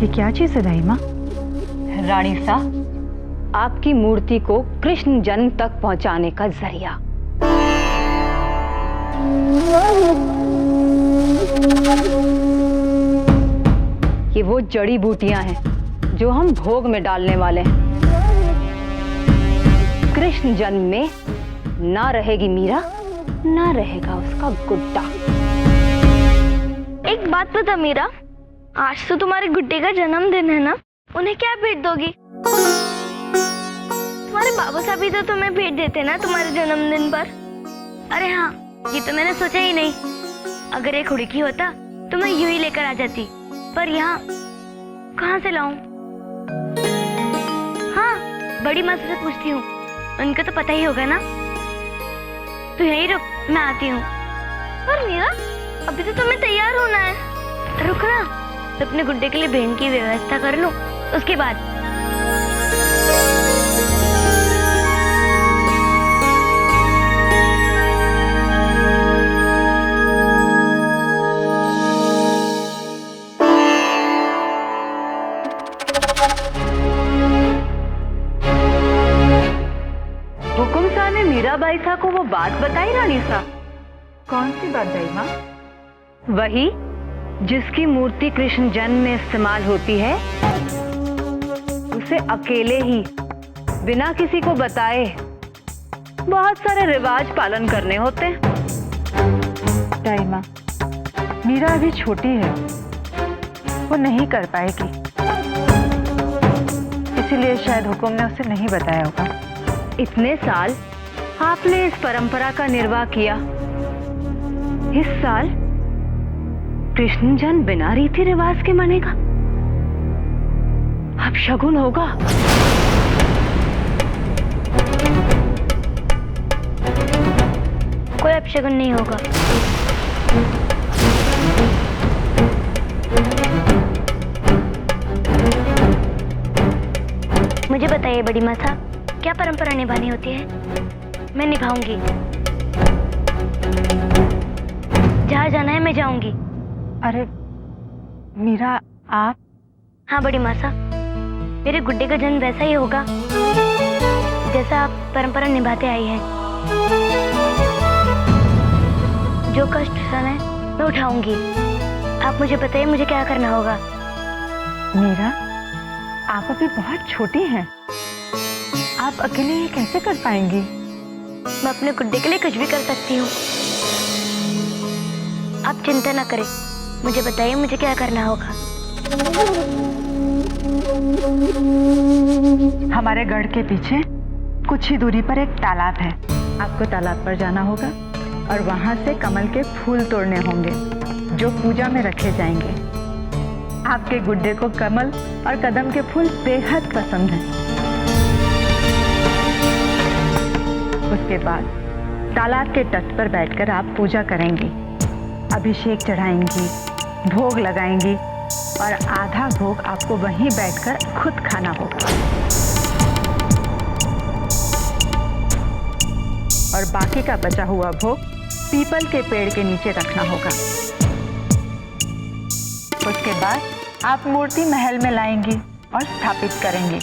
ये क्या चीज है दाई माँ? रानी सा, आपकी मूर्ति को कृष्ण जन्म तक पहुंचाने का जरिया। ये वो जड़ी बूटियां हैं जो हम भोग में डालने वाले हैं। कृष्ण जन्म में ना रहेगी मीरा, ना रहेगा उसका गुड्डा। एक बात बता मीरा, आज तो तुम्हारे गुड्डे का जन्मदिन है ना, उन्हें क्या भेंट दोगी? तुम्हारे बाबू साहब भी तो तुम्हें भेंट देते ना तुम्हारे जन्मदिन पर। अरे हाँ, ये तो मैंने सोचा ही नहीं। अगर एक हुड़की होता तो मैं यूं ही लेकर आ जाती, पर यहाँ कहाँ से लाऊं? हाँ, बड़ी माँ से पूछती हूँ, उनको तो पता ही होगा ना। तू यहीं रुक, मैं आती हूँ। पर मीरा, अभी तो तुम्हें तैयार होना है। रुक ना, तो अपने गुड्डे के लिए भेंट की व्यवस्था कर लूं, उसके बाद। हुकुम शाह ने मीराबाई सा को वो बात बताई रानी सा? कौन सी बात दाई माँ? वही जिसकी मूर्ति कृष्ण जन्म में इस्तेमाल होती है, उसे अकेले ही बिना किसी को बताए बहुत सारे रिवाज पालन करने होते हैं। दाई माँ, मीरा अभी छोटी है, वो नहीं कर पाएगी, इसीलिए शायद हुकुम ने उसे नहीं बताया होगा। इतने साल आपने इस परंपरा का निर्वाह किया, इस साल कृष्ण जन्म बिना रीति रिवाज के मनेगा? अब शगुन होगा। कोई अपशगुन नहीं होगा। मुझे बताइए बड़ी माँ साहब, क्या परंपरा निभानी होती है? मैं निभाऊंगी। जहाँ जाना है मैं जाऊंगी। अरे मीरा, आप? हाँ बड़ी माँ साहब, मेरे गुड्डे का जन्म वैसा ही होगा जैसा आप परंपरा निभाते आई हैं। जो कष्ट सहना है मैं उठाऊंगी। आप मुझे बताइए, मुझे क्या करना होगा? मीरा, आप अभी बहुत छोटी हैं, आप अकेले ये कैसे कर पाएंगी? मैं अपने गुड्डे के लिए कुछ भी कर सकती हूँ। आप चिंता ना करें, मुझे बताइए मुझे क्या करना होगा। हमारे गढ़ के पीछे कुछ ही दूरी पर एक तालाब है। आपको तालाब पर जाना होगा और वहां से कमल के फूल तोड़ने होंगे जो पूजा में रखे जाएंगे। आपके गुड्डे को कमल और कदम के फूल बेहद पसंद हैं। उसके बाद तालाब के तट पर बैठकर आप पूजा करेंगी, अभिषेक चढ़ाएंगी, भोग लगाएंगी और आधा भोग आपको वहीं बैठकर खुद खाना होगा और बाकी का बचा हुआ भोग पीपल के पेड़ के नीचे रखना होगा। उसके बाद आप मूर्ति महल में लाएंगी और स्थापित करेंगी।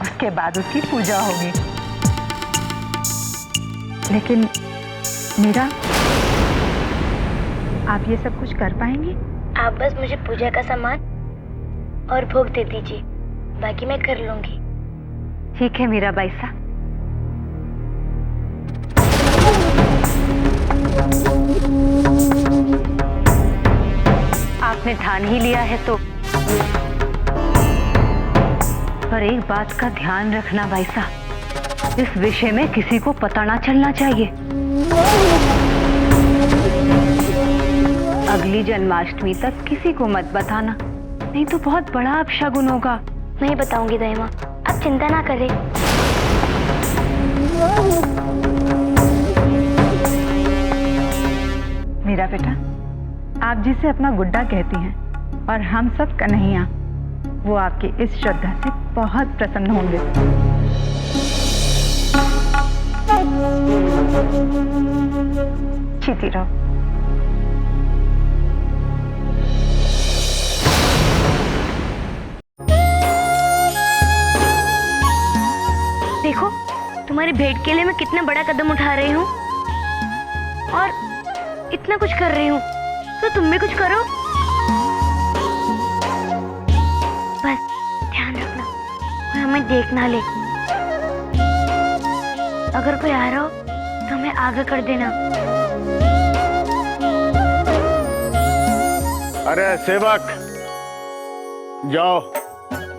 उसके बाद उसकी पूजा होगी। लेकिन मीरा, आप ये सब कुछ कर पाएंगी? आप बस मुझे पूजा का सामान और भोग दे दीजिए, बाकी मैं कर लूंगी। ठीक है मीराबाई सा। आपने ठान ही लिया है तो, पर एक बात का ध्यान रखना भाई साहब, इस विषय में किसी को पता ना चलना चाहिए। अगली जन्माष्टमी तक किसी को मत बताना, नहीं तो बहुत बड़ा अपशगुन होगा। नहीं बताऊंगी दाई माँ, आप चिंता ना करें। मीरा बेटा, आप जिसे अपना गुड्डा कहती हैं और हम सब कन्हैया, वो आपकी इस श्रद्धा से बहुत प्रसन्न होंगे। जीती रहो। देखो तुम्हारी भेंट के लिए मैं कितना बड़ा कदम उठा रही हूँ और इतना कुछ कर रही हूँ, तो तुम भी कुछ करो। बस ध्यान रखना कोई हमें देख ना ले। अगर कोई आ रहा हो तो हमें आगे कर देना। अरे सेवक, जाओ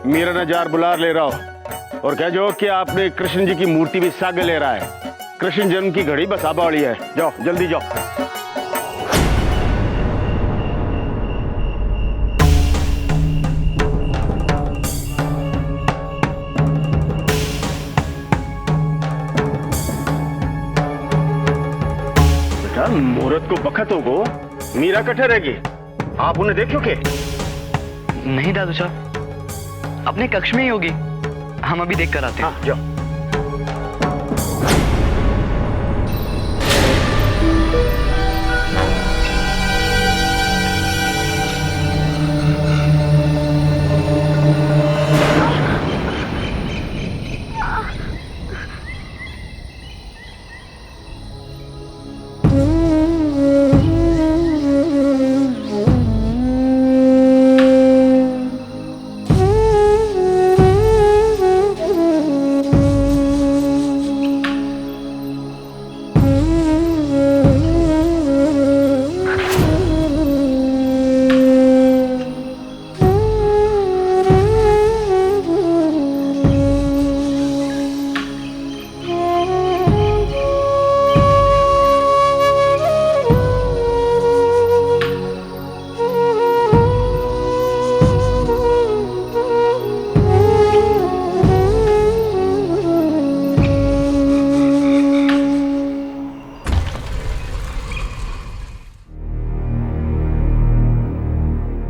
मीरा नजार बुला ले रहा हो और कह जो कि आपने कृष्ण जी की मूर्ति भी सागे ले रहा है। कृष्ण जन्म की घड़ी बस आबा वाली है, जाओ जल्दी जाओ। बेटा मुहूर्त को बखत हो गो, मीरा कठे रहेगी, आप उन्हें देखो के? नहीं दादू साहब, अपने कक्ष में ही होगी, हम अभी देख कर आते हैं। हाँ जाओ।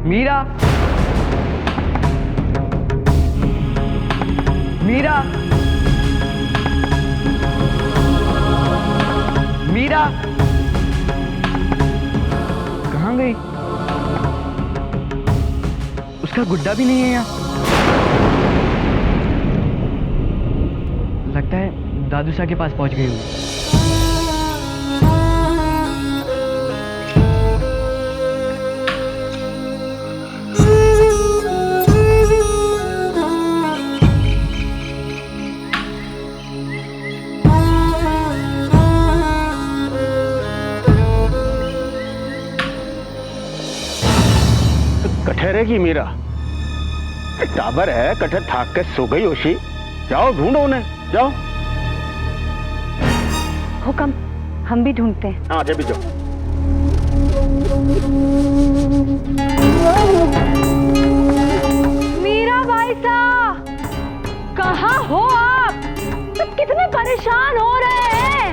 मीरा, मीरा, मीरा, कहाँ गई? उसका गुड्डा भी नहीं है यहाँ। लगता है दादू साहब के पास पहुंच गई होगी। कठहरेगी मीरा, टाबर है, कठहर थाक के सो गई होशी। जाओ ढूंढो उन्हें, जाओ। हुक्म, हम भी ढूंढते हैं। हाँ जब भी जाओ। मीरा भाई साहब, कहाँ हो आप? सब कितने परेशान हो रहे हैं।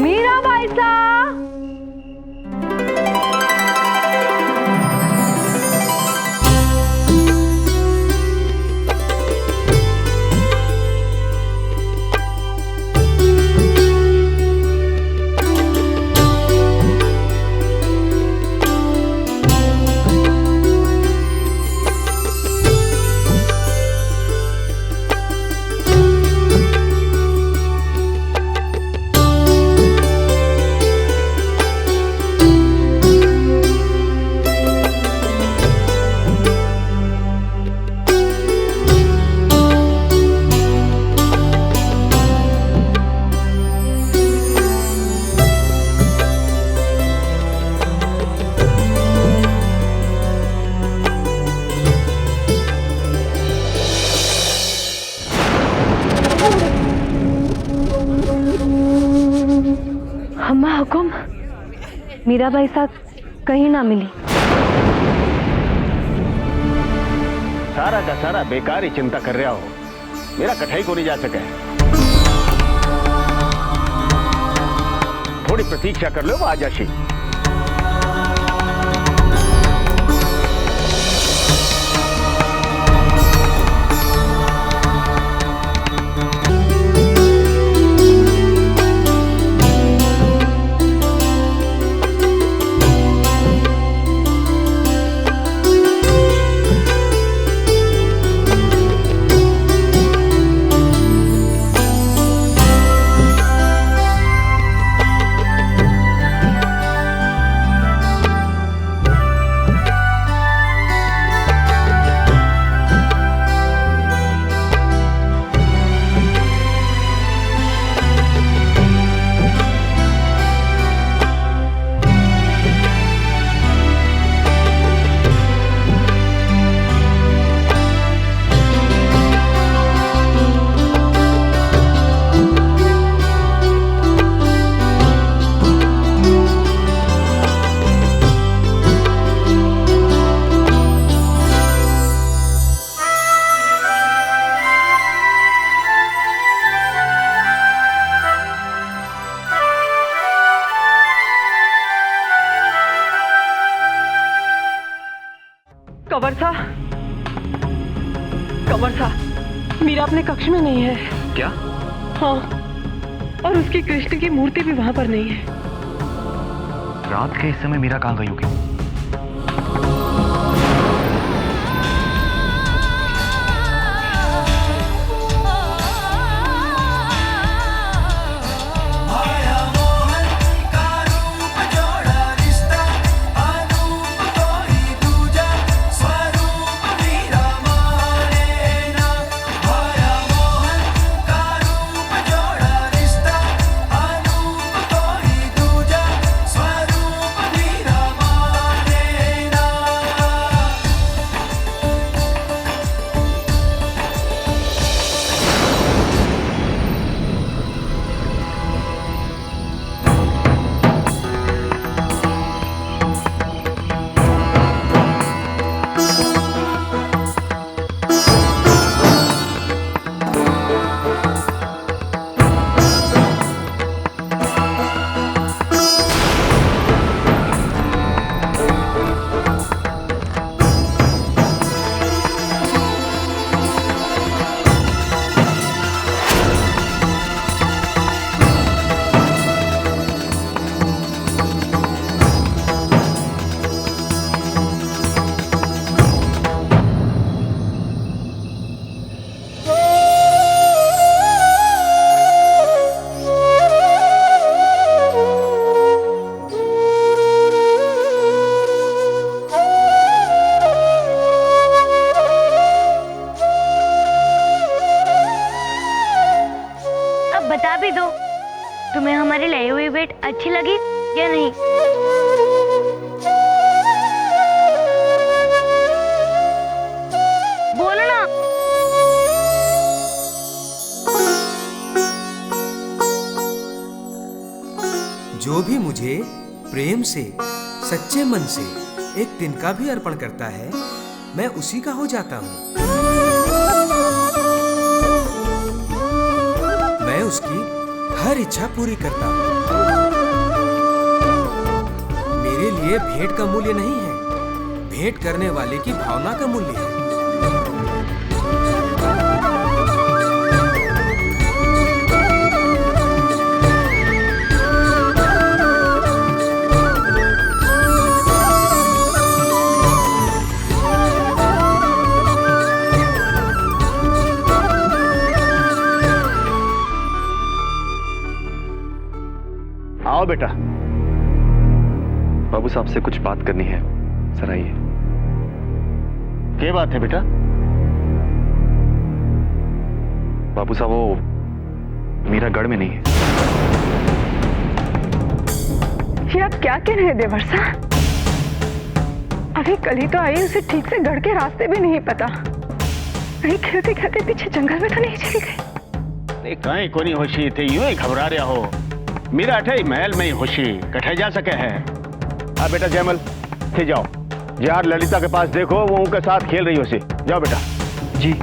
मीरा भाई साहब, अम्मा हुकुम, मीरा भाई साहब कहीं ना मिली। सारा का सारा बेकार ही चिंता कर रहा हो, मेरा कठाई को नहीं जा सके। थोड़ी प्रतीक्षा कर लो, वो आ जाशी। कंवर सा, मीरा अपने कक्ष में नहीं है। क्या? हाँ, और उसकी कृष्ण की मूर्ति भी वहां पर नहीं है। रात के इस समय मीरा कहाँ गई होगी? बता भी दो, तुम्हें हमारी लाई हुई भेंट अच्छी लगी या नहीं? बोलो ना। जो भी मुझे प्रेम से, सच्चे मन से एक तिनका भी अर्पण करता है, मैं उसी का हो जाता हूँ। मैं उसकी हर इच्छा पूरी करता हूँ। मेरे लिए भेंट का मूल्य नहीं है, भेंट करने वाले की भावना का मूल्य है। आओ बेटा। बाबू साहब से कुछ बात करनी है, सर आइए। क्या बात है बेटा? बाबू साहब वो मीरा गढ़ में नहीं है। ये आप क्या कह रहे हैं देवर्षा? अभी कल ही तो आई, उसे ठीक से गढ़ के रास्ते भी नहीं पता। कहीं खेलते खेलते पीछे जंगल में तो नहीं चली गई? कहीं को नहीं होशी थे, यूं ही घबरा रहा हो। मेरा अठे महल में ही होशी कठे जा सके है। हाँ बेटा जयमल, थे जाओ यार, ललिता के पास देखो, वो उनके साथ खेल रही हो सी। जाओ बेटा। जी।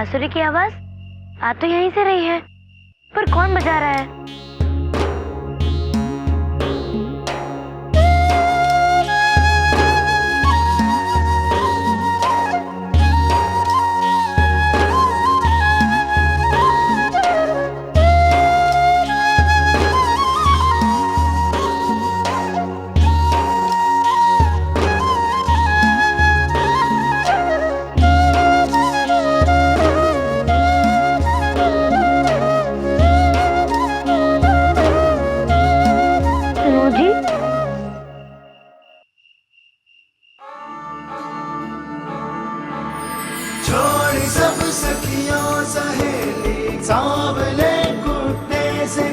बांसुरी की आवाज आ तो यहीं से रही है, पर कौन बजा रहा है? छोड़ सब सखियों सहेली सांवले कुत्ते से